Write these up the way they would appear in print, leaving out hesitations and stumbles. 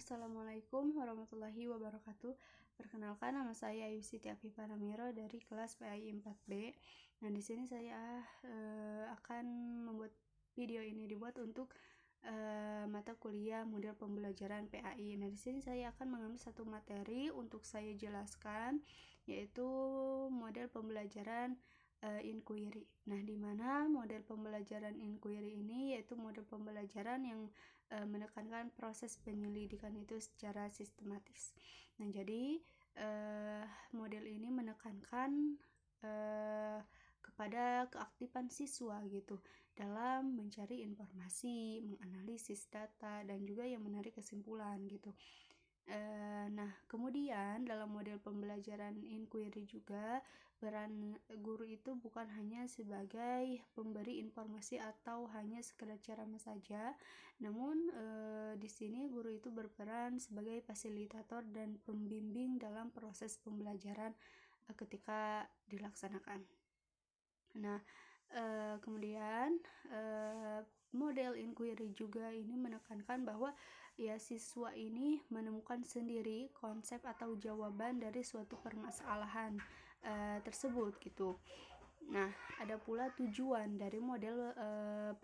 Assalamualaikum warahmatullahi wabarakatuh. Perkenalkan, nama saya Ayu Siti Afifah Ramiro dari kelas PAI 4B. Nah, di sini saya akan membuat video ini dibuat untuk mata kuliah model pembelajaran PAI. Nah, di sini saya akan mengambil satu materi untuk saya jelaskan, yaitu model pembelajaran inquiry. Nah, di mana model pembelajaran inquiry ini yaitu model pembelajaran yang menekankan proses penyelidikan itu secara sistematis. Nah, jadi model ini menekankan kepada keaktifan siswa gitu dalam mencari informasi, menganalisis data, dan juga yang menarik kesimpulan gitu. Nah, kemudian dalam model pembelajaran inquiry juga peran guru itu bukan hanya sebagai pemberi informasi atau hanya sekedar ceramah saja, namun di sini guru itu berperan sebagai fasilitator dan pembimbing dalam proses pembelajaran ketika dilaksanakan. Nah, kemudian model inquiry juga ini menekankan bahwa ya siswa ini menemukan sendiri konsep atau jawaban dari suatu permasalahan tersebut gitu. Nah, ada pula tujuan dari model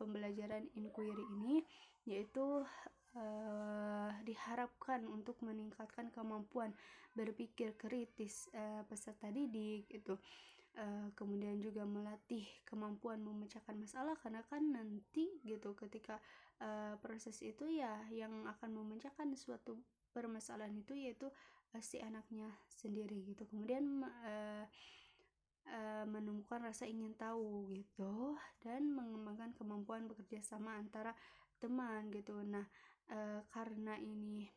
pembelajaran inquiry ini, yaitu diharapkan untuk meningkatkan kemampuan berpikir kritis peserta didik itu. Kemudian juga melatih kemampuan memecahkan masalah, karena kan nanti gitu ketika proses itu ya yang akan memecahkan suatu permasalahan itu yaitu si anaknya sendiri gitu. Kemudian menemukan rasa ingin tahu gitu dan mengembangkan kemampuan bekerja sama antara teman gitu. Nah, karena ini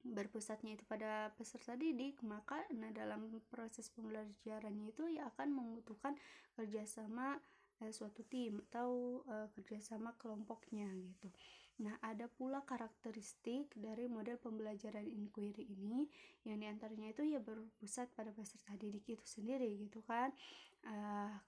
berpusatnya itu pada peserta didik, maka dalam proses pembelajarannya itu ya akan membutuhkan kerjasama suatu tim atau kerjasama kelompoknya gitu. Nah, ada pula karakteristik dari model pembelajaran inquiry ini, yang diantaranya itu ya berpusat pada peserta didik itu sendiri gitu kan.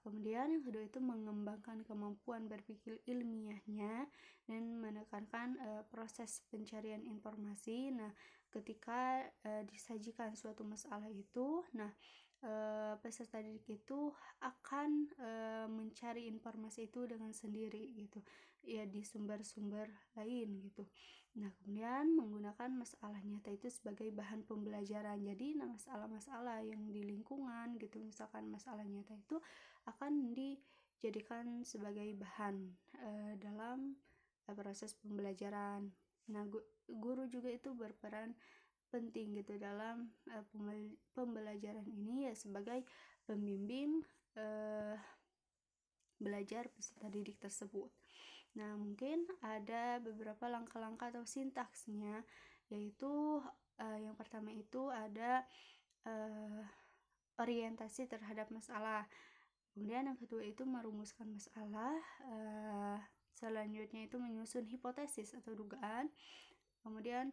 Kemudian yang kedua itu mengembangkan kemampuan berpikir ilmiahnya dan menekankan proses pencarian informasi. Nah, ketika disajikan suatu masalah itu, nah peserta didik itu akan mencari informasi itu dengan sendiri gitu ya di sumber-sumber lain gitu. Nah, kemudian menggunakan masalah nyata itu sebagai bahan pembelajaran. Jadi masalah-masalah yang di lingkungan gitu, misalkan masalah nyata itu akan dijadikan sebagai bahan dalam proses pembelajaran. Nah, guru juga itu berperan penting gitu dalam pembelajaran ini ya sebagai pembimbing belajar peserta didik tersebut. Nah, mungkin ada beberapa langkah-langkah atau sintaksnya, yaitu yang pertama itu ada orientasi terhadap masalah. Kemudian yang kedua itu merumuskan masalah. Selanjutnya itu menyusun hipotesis atau dugaan. Kemudian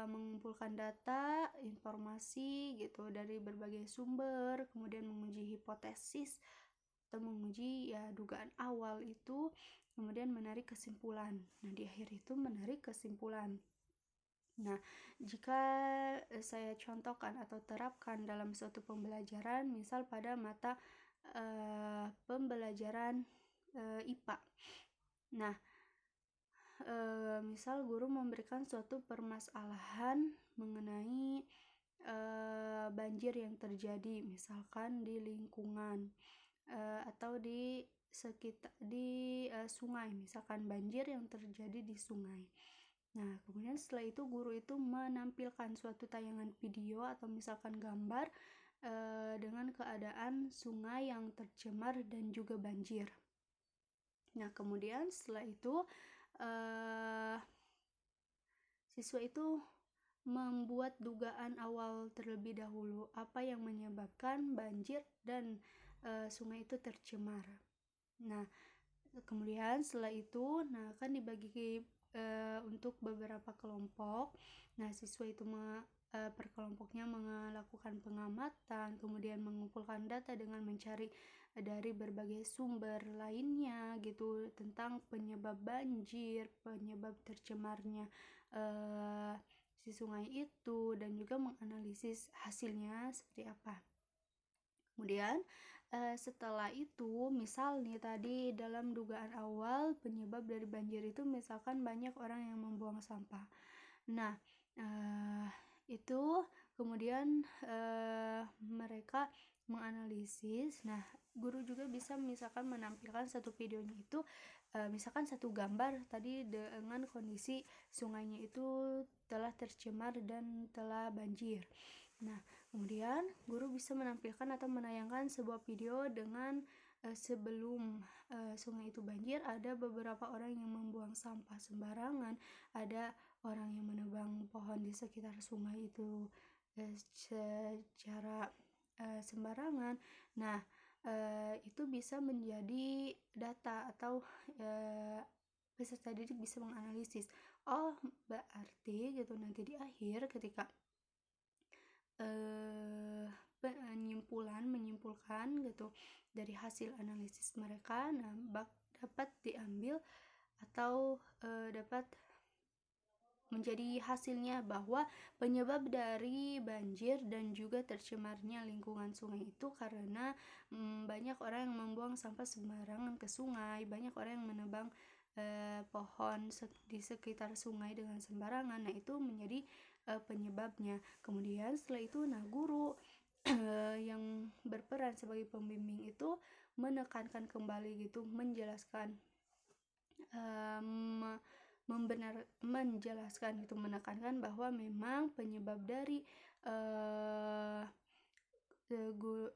mengumpulkan data, informasi gitu dari berbagai sumber, kemudian menguji hipotesis atau menguji ya dugaan awal itu, kemudian menarik kesimpulan. Nah, di akhir itu menarik kesimpulan. Nah, jika saya contohkan atau terapkan dalam suatu pembelajaran, misal pada mata pembelajaran IPA. Nah, misal guru memberikan suatu permasalahan mengenai banjir yang terjadi misalkan di lingkungan atau di sekitar sungai, misalkan banjir yang terjadi di sungai. Nah, kemudian setelah itu guru itu menampilkan suatu tayangan video atau misalkan gambar dengan keadaan sungai yang tercemar dan juga banjir. Nah, kemudian setelah itu siswa itu membuat dugaan awal terlebih dahulu, apa yang menyebabkan banjir dan sungai itu tercemar. Nah, kemudian setelah itu akan dibagi untuk beberapa kelompok. Nah, siswa itu per kelompoknya melakukan pengamatan, kemudian mengumpulkan data dengan mencari dari berbagai sumber lainnya gitu tentang penyebab banjir, penyebab tercemarnya si sungai itu dan juga menganalisis hasilnya seperti apa. Kemudian setelah itu, misal nih tadi dalam dugaan awal penyebab dari banjir itu misalkan banyak orang yang membuang sampah. Nah, itu kemudian mereka menganalisis. Nah, guru juga bisa misalkan menampilkan satu videonya itu misalkan satu gambar tadi dengan kondisi sungainya itu telah tercemar dan telah banjir. Nah, kemudian guru bisa menampilkan atau menayangkan sebuah video dengan sebelum sungai itu banjir, ada beberapa orang yang membuang sampah sembarangan, ada orang yang menebang pohon di sekitar sungai itu secara sembarangan. Nah, itu bisa menjadi data atau peserta didik bisa menganalisis. Oh, berarti gitu nanti di akhir ketika menyimpulkan gitu dari hasil analisis mereka, nah dapat diambil atau dapat menjadi hasilnya bahwa penyebab dari banjir dan juga tercemarnya lingkungan sungai itu karena banyak orang yang membuang sampah sembarangan ke sungai, banyak orang yang menebang pohon di sekitar sungai dengan sembarangan. Nah, itu menjadi penyebabnya. Kemudian setelah itu guru yang berperan sebagai pembimbing itu menekankan kembali gitu, menjelaskan menjelaskan itu, menekankan bahwa memang penyebab dari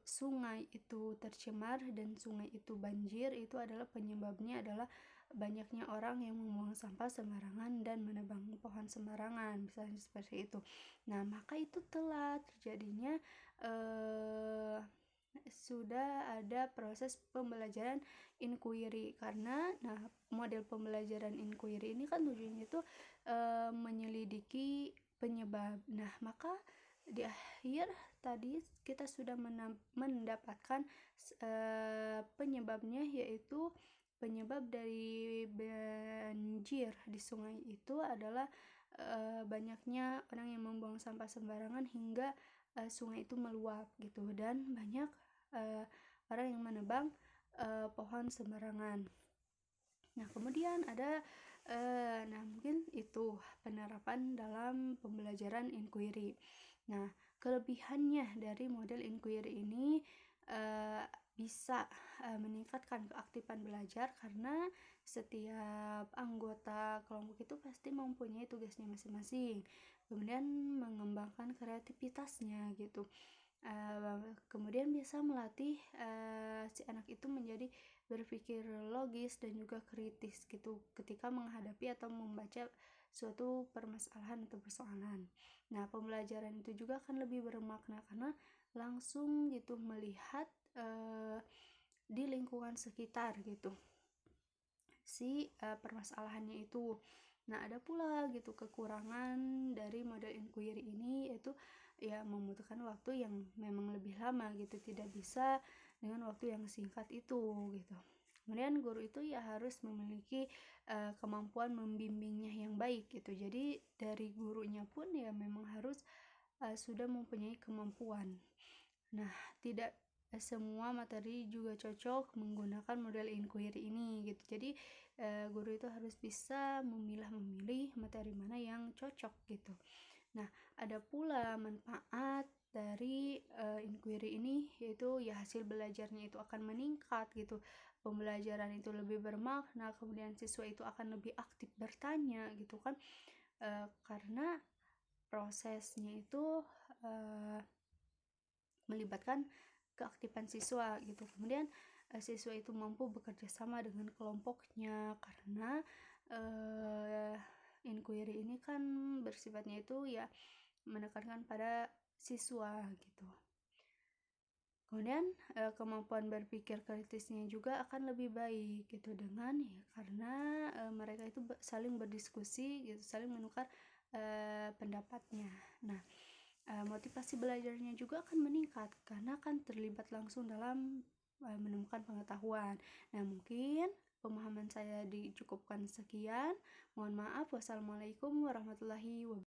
sungai itu tercemar dan sungai itu banjir itu adalah penyebabnya adalah banyaknya orang yang membuang sampah sembarangan dan menebang pohon sembarangan, misalnya seperti itu. Nah, maka itu telah terjadinya sudah ada proses pembelajaran inquiry, karena model pembelajaran inquiry ini kan tujuannya itu menyelidiki penyebab. Nah, maka di akhir tadi kita sudah mendapatkan penyebabnya, yaitu penyebab dari banjir di sungai itu adalah banyaknya orang yang membuang sampah sembarangan hingga sungai itu meluap gitu, dan banyak orang yang menebang pohon sembarangan. Nah, kemudian ada mungkin itu penerapan dalam pembelajaran inquiry. Nah, kelebihannya dari model inquiry ini bisa meningkatkan keaktifan belajar karena setiap anggota kelompok itu pasti mempunyai tugasnya masing-masing, kemudian mengembangkan kreativitasnya gitu. Kemudian bisa melatih si anak itu menjadi berpikir logis dan juga kritis gitu ketika menghadapi atau membaca suatu permasalahan atau persoalan. Nah, pembelajaran itu juga akan lebih bermakna karena langsung gitu melihat di lingkungan sekitar gitu si permasalahannya itu. Nah, ada pula gitu kekurangan dari model inquiry ini, yaitu ya membutuhkan waktu yang memang lebih lama gitu, tidak bisa dengan waktu yang singkat itu gitu. Kemudian guru itu ya harus memiliki kemampuan membimbingnya yang baik gitu. Jadi dari gurunya pun ya memang harus sudah mempunyai kemampuan. Nah, tidak semua materi juga cocok menggunakan model inquiry ini gitu. Jadi guru itu harus bisa memilih materi mana yang cocok gitu. Nah, ada pula manfaat dari inquiry ini, yaitu ya hasil belajarnya itu akan meningkat gitu. Pembelajaran itu lebih bermakna, kemudian siswa itu akan lebih aktif bertanya gitu kan. Karena prosesnya itu melibatkan keaktifan siswa gitu. Kemudian siswa itu mampu bekerja sama dengan kelompoknya, karena inquiry ini kan bersifatnya itu ya menekankan pada siswa gitu. Kemudian kemampuan berpikir kritisnya juga akan lebih baik gitu, dengan ya karena mereka itu saling berdiskusi gitu, saling menukar pendapatnya. Nah, motivasi belajarnya juga akan meningkat karena akan terlibat langsung dalam menemukan pengetahuan. Nah, mungkin pemahaman saya dicukupkan sekian. Mohon maaf. Wassalamualaikum warahmatullahi wabarakatuh.